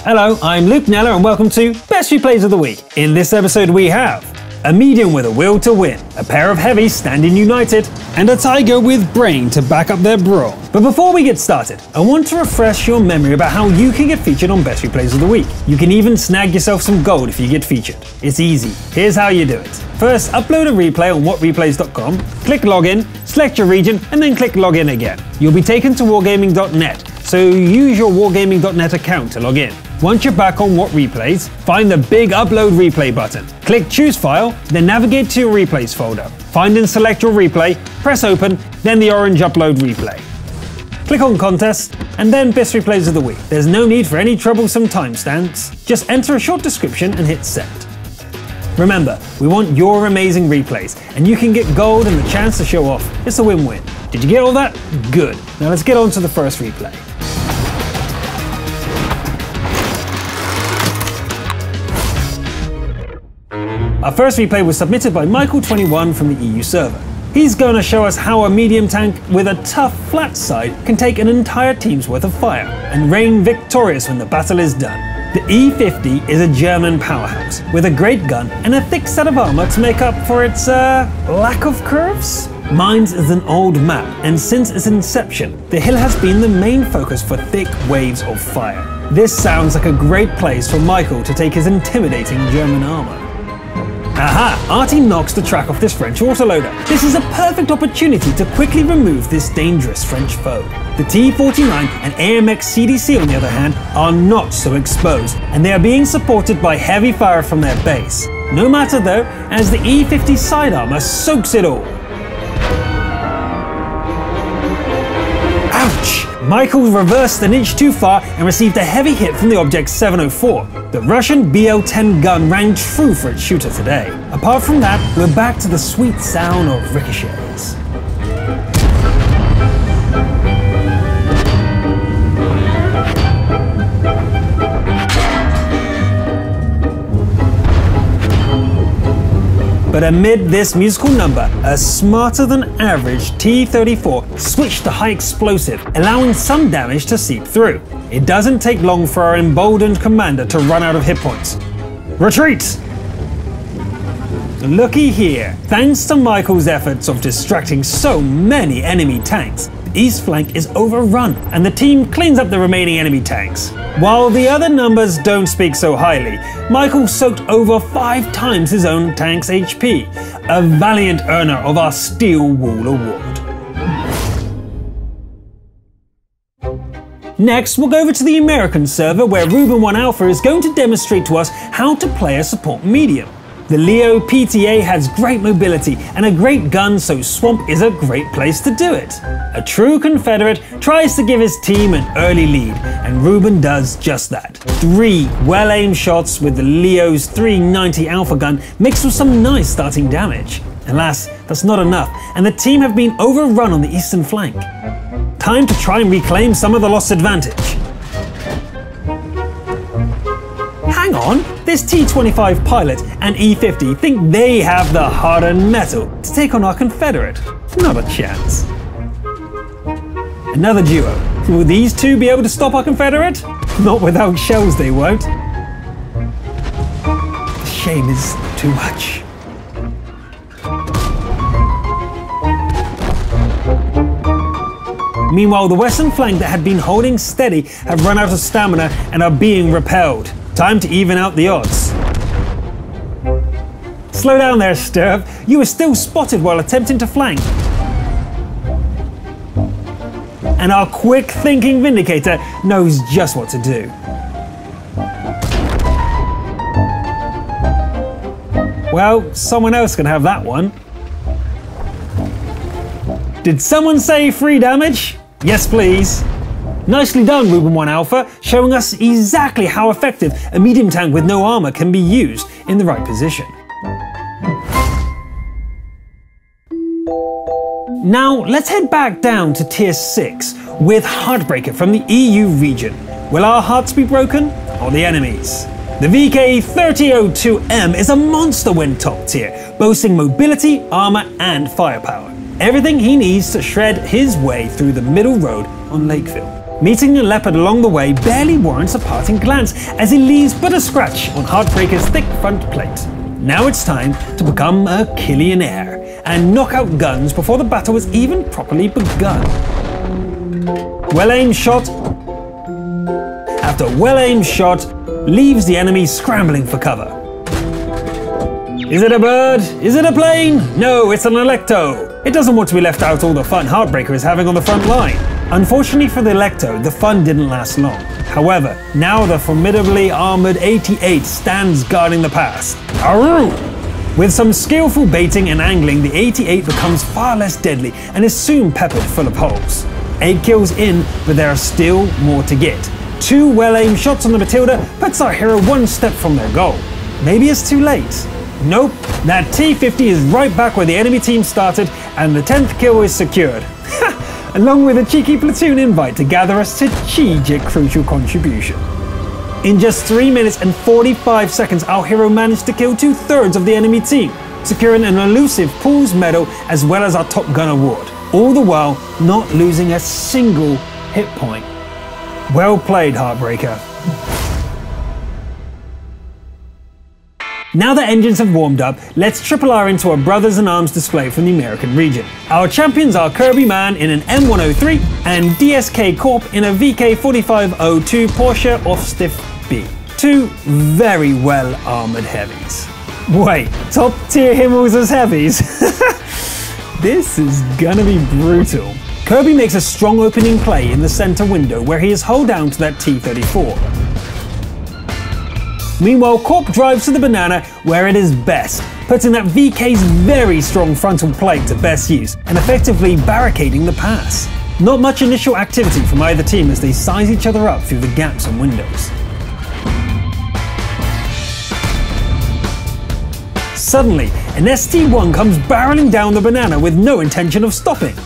Hello, I'm Luke Neller and welcome to Best Replays of the Week. In this episode we have a medium with a will to win, a pair of heavies standing united, and a tiger with brain to back up their brawn. But before we get started, I want to refresh your memory about how you can get featured on Best Replays of the Week. You can even snag yourself some gold if you get featured. It's easy. Here's how you do it. First, upload a replay on whatreplays.com, click login, select your region, and then click login again. You'll be taken to wargaming.net, so use your wargaming.net account to log in. Once you're back on What Replays, find the big Upload Replay button. Click Choose File, then navigate to your Replays folder. Find and select your replay, press Open, then the orange Upload Replay. Click on Contests, and then Best Replays of the Week. There's no need for any troublesome timestamps. Just enter a short description and hit Send. Remember, we want your amazing replays, and you can get gold and the chance to show off. It's a win-win. Did you get all that? Good. Now let's get on to the first replay. Our first replay was submitted by Michael21 from the EU server. He's going to show us how a medium tank with a tough flat side can take an entire team's worth of fire and reign victorious when the battle is done. The E50 is a German powerhouse with a great gun and a thick set of armor to make up for its lack of curves. Mines is an old map, and since its inception, the hill has been the main focus for thick waves of fire. This sounds like a great place for Michael to take his intimidating German armor. Aha! Artie knocks the track off this French autoloader. This is a perfect opportunity to quickly remove this dangerous French foe. The T-49 and AMX CDC, on the other hand, are not so exposed, and they are being supported by heavy fire from their base. No matter though, as the E-50 side armor soaks it all. Ouch! Michael reversed an inch too far and received a heavy hit from the Object 704. The Russian BL-10 gun rang true for its shooter today. Apart from that, we're back to the sweet sound of ricochets. But amid this musical number, a smarter than average T-34 switched to high explosive, allowing some damage to seep through. It doesn't take long for our emboldened commander to run out of hit points. Retreat! Looky here. Thanks to Michael's efforts of distracting so many enemy tanks, the east flank is overrun and the team cleans up the remaining enemy tanks. While the other numbers don't speak so highly, Michael soaked over 5 times his own tank's HP, a valiant earner of our Steel Wall Award. Next, we'll go over to the American server where Ruben1 Alpha is going to demonstrate to us how to play a support medium. The Leo PTA has great mobility and a great gun, so Swamp is a great place to do it. A true Confederate tries to give his team an early lead, and Ruben does just that. 3 well-aimed shots with the Leo's 390 Alpha gun mixed with some nice starting damage. Alas, that's not enough, and the team have been overrun on the eastern flank. Time to try and reclaim some of the lost advantage. Hang on, this T-25 pilot and E-50 think they have the hardened metal to take on our Confederate. Not a chance. Another duo. Will these two be able to stop our Confederate? Not without shells they won't. The shame is too much. Meanwhile, the western flank that had been holding steady have run out of stamina and are being repelled. Time to even out the odds. Slow down there, Stirb. You were still spotted while attempting to flank. And our quick-thinking Vindicator knows just what to do. Well, someone else can have that one. Did someone say free damage? Yes, please. Nicely done, Ruben1 Alpha, showing us exactly how effective a medium tank with no armor can be used in the right position. Now, let's head back down to Tier 6 with Heartbreaker from the EU region. Will our hearts be broken, or the enemies? The VK3002M is a monster when top tier, boasting mobility, armor, and firepower. Everything he needs to shred his way through the middle road on Lakeville. Meeting a leopard along the way barely warrants a parting glance, as he leaves but a scratch on Heartbreaker's thick front plate. Now it's time to become a Killionaire and knock out guns before the battle has even properly begun. Well-aimed shot after well-aimed shot leaves the enemy scrambling for cover. Is it a bird? Is it a plane? No, it's an Electo. It doesn't want to be left out all the fun Heartbreaker is having on the front line. Unfortunately for the Electo, the fun didn't last long. However, now the formidably armoured 88 stands guarding the pass. Aroo! With some skillful baiting and angling, the 88 becomes far less deadly and is soon peppered full of holes. 8 kills in, but there are still more to get. 2 well-aimed shots on the Matilda puts our hero one step from their goal. Maybe it's too late. Nope, that T-50 is right back where the enemy team started, and the 10th kill is secured. Along with a cheeky platoon invite to gather a strategic crucial contribution. In just 3 minutes and 45 seconds, our hero managed to kill 2/3 of the enemy team, securing an elusive Pools medal as well as our Top Gun award, all the while not losing a single hit point. Well played, Heartbreaker. Now that engines have warmed up, let's triple R into our Brothers in Arms display from the American region. Our champions are Kirby Man in an M103 and DSK Corp in a VK4502 Porsche Aufstift B. 2 very well armoured heavies. Wait, top tier Himmels as heavies? This is gonna be brutal. Kirby makes a strong opening play in the centre window where he is hull down to that T-34. Meanwhile, Corp drives to the banana where it is best, putting that VK's very strong frontal plate to best use and effectively barricading the pass. Not much initial activity from either team as they size each other up through the gaps on windows. Suddenly, an ST-1 comes barreling down the banana with no intention of stopping.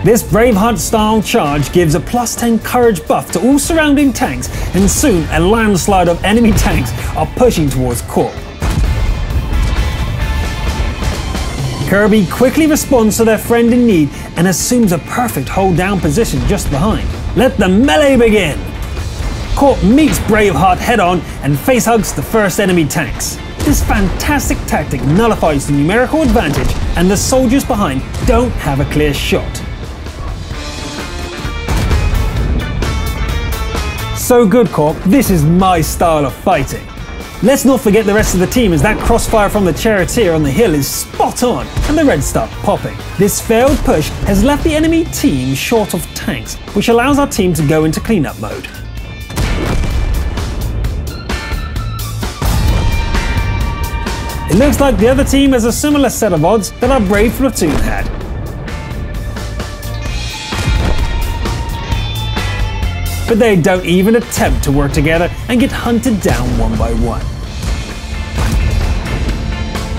This Braveheart-style charge gives a +10 courage buff to all surrounding tanks, and soon a landslide of enemy tanks are pushing towards Corp. Kirby quickly responds to their friend in need and assumes a perfect hold-down position just behind. Let the melee begin! Corp meets Braveheart head-on and facehugs the first enemy tanks. This fantastic tactic nullifies the numerical advantage, and the soldiers behind don't have a clear shot. So good, Corp, this is my style of fighting. Let's not forget the rest of the team, as that crossfire from the charioteer on the hill is spot on and the reds start popping. This failed push has left the enemy team short of tanks, which allows our team to go into cleanup mode. It looks like the other team has a similar set of odds that our brave platoon had. But they don't even attempt to work together and get hunted down one by one.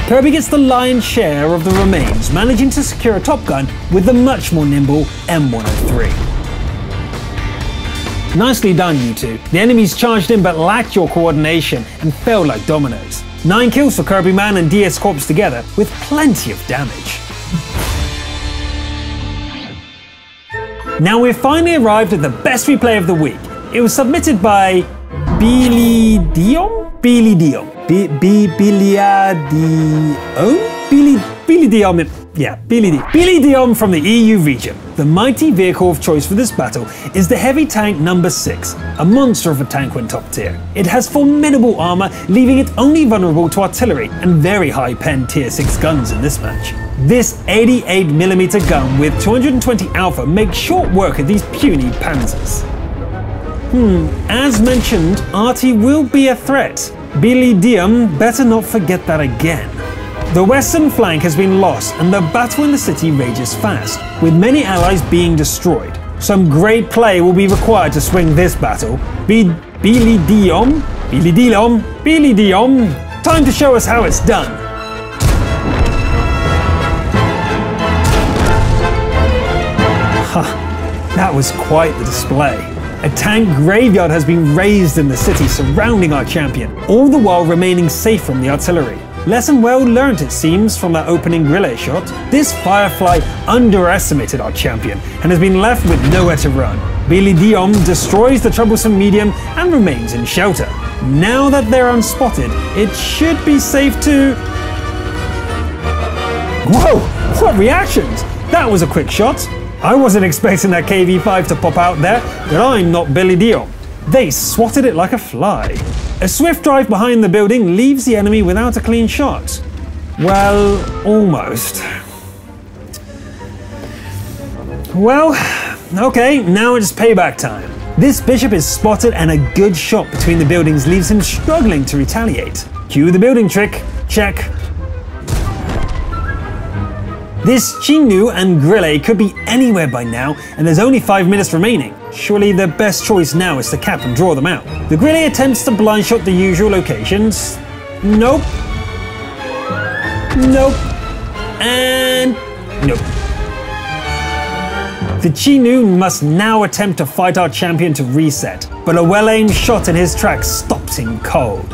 Kirby gets the lion's share of the remains, managing to secure a Top Gun with the much more nimble M103. Nicely done, you two. The enemies charged in but lacked your coordination and fell like dominoes. 9 kills for Kirby Man and DS Corps together, with plenty of damage. Now we've finally arrived at the best replay of the week. It was submitted by Billy Dion? Billy Dion. Billy Dion. Yeah, Billy Dion from the EU region. The mighty vehicle of choice for this battle is the heavy tank number 6, a monster of a tank when top tier. It has formidable armor, leaving it only vulnerable to artillery and very high pen tier 6 guns in this match. This 88mm gun with 220 alpha makes short work of these puny panzers. As mentioned, arty will be a threat. Billy Dion better not forget that again. The western flank has been lost and the battle in the city rages fast, with many allies being destroyed. Some great play will be required to swing this battle. Billy Dion? Time to show us how it's done. That was quite the display. A tank graveyard has been raised in the city surrounding our champion, all the while remaining safe from the artillery. Lesson well learnt, it seems, from that opening relay shot. This Firefly underestimated our champion and has been left with nowhere to run. Billy Dion destroys the troublesome medium and remains in shelter. Now that they're unspotted, it should be safe to... Whoa! What reactions! That was a quick shot! I wasn't expecting that KV-5 to pop out there, but I'm not Billy Dion. They swatted it like a fly. A swift drive behind the building leaves the enemy without a clean shot. Well, almost. Well, okay, now it's payback time. This bishop is spotted and a good shot between the buildings leaves him struggling to retaliate. Cue the building trick. Check. This Chinu and Grille could be anywhere by now, and there's only 5 minutes remaining. Surely the best choice now is to cap and draw them out. The Grille attempts to blind shot the usual locations. Nope. Nope. And nope. The Chinu must now attempt to fight our champion to reset, but a well-aimed shot in his track stops him cold.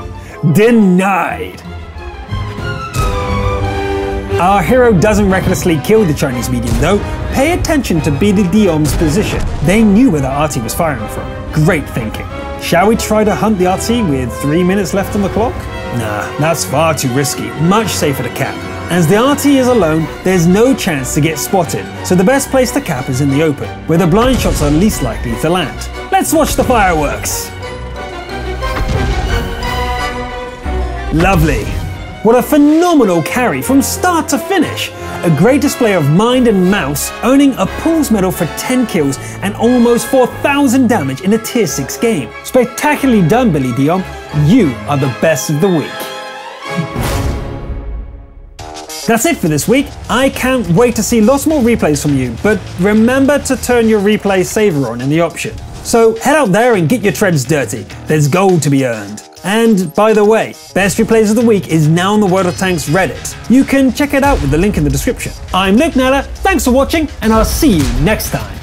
Denied. Our hero doesn't recklessly kill the Chinese medium though. Pay attention to Billy Dion's position. They knew where the RT was firing from. Great thinking. Shall we try to hunt the RT with 3 minutes left on the clock? Nah, that's far too risky. Much safer to cap. As the RT is alone, there's no chance to get spotted, so the best place to cap is in the open, where the blind shots are least likely to land. Let's watch the fireworks! Lovely! What a phenomenal carry from start to finish! A great display of mind and mouse, earning a Pools medal for 10 kills and almost 4,000 damage in a tier 6 game. Spectacularly done, Billy Dion. You are the best of the week. That's it for this week. I can't wait to see lots more replays from you, but remember to turn your replay saver on in the option. So head out there and get your treads dirty. There's gold to be earned. And by the way, Best Replays of the Week is now on the World of Tanks Reddit. You can check it out with the link in the description. I'm Luke Nella, thanks for watching, and I'll see you next time.